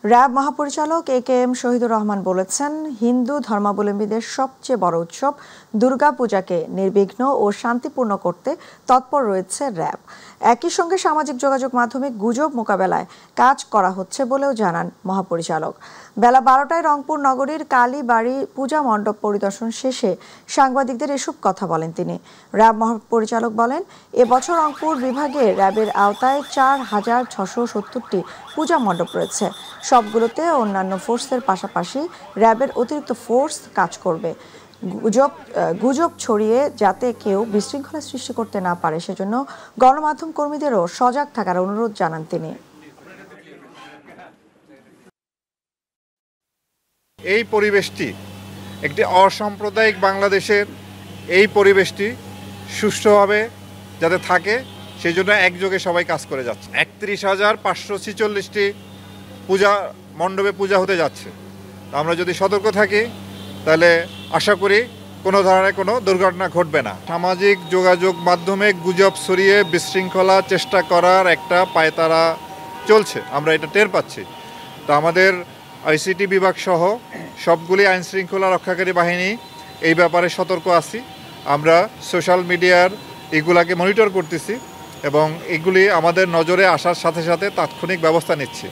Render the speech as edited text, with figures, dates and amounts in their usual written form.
RAB মহাপরিচালক AKM Shahidur Rahman বলেছেন, হিন্দু ধর্মাবলম্বীদের সবচেয়ে বড় উৎসব দুর্গাপূজাকে নির্বিঘ্ন ও শান্তিপূর্ণ করতে তৎপর রয়েছে র্যাব। একই সঙ্গে সামাজিক যোগাযোগ মাধ্যমে গুজব মোকাবেলায় কাজ করা হচ্ছে বলেও জানান মহাপরিচালক। বেলা 12টায় রংপুর নগরীর কালীবাড়ি পূজা মণ্ডপ পরিদর্শন শেষে সাংবাদিকদের এসব কথা বলেন তিনি। র্যাব মহাপরিচালক বলেন, এবছর রংপুর বিভাগে র্যাবের আওতায় 4,670টি পূজা মণ্ডপ রয়েছে। সবগুলোতে অন্যান্য ফোর্সের পাশাপাশি র্যাবের অতিরিক্ত ফোর্স কাজ করবে। গুজব ছড়িয়ে যাতে কেউ বিশৃঙ্খলা সৃষ্টি করতে না পারে সেজন্য গণমাধ্যম কর্মীদেরও সজাগ থাকার অনুরোধ জানান তিনি। এই পরিবেশটি একটি অসাম্প্রদায়িক বাংলাদেশের এই পরিবেশটি সুষ্ঠুভাবে যাতে থাকে সেই জন্য একযোগে সবাই কাজ করে যাচ্ছে। 31,546টি পূজা মণ্ডপে পূজা হতে যাচ্ছে। আমরা যদি সতর্ক থাকি তাহলে আশা করি কোনো ধরনের কোনো দুর্ঘটনা ঘটবে না। সামাজিক যোগাযোগ মাধ্যমে গুজব ছড়িয়ে বিশৃঙ্খলা চেষ্টা করার একটা পায়তারা চলছে, আমরা এটা টের পাচ্ছি। তো আমাদের আইসিটি বিভাগ সহ সবগুলি আইনশৃঙ্খলা রক্ষাকারী বাহিনী এই ব্যাপারে সতর্ক আছি। আমরা সোশ্যাল মিডিয়ার এগুলাকে মনিটর করতেছি এবং এগুলি আমাদের নজরে আসার সাথে সাথে তাৎক্ষণিক ব্যবস্থা নিচ্ছি।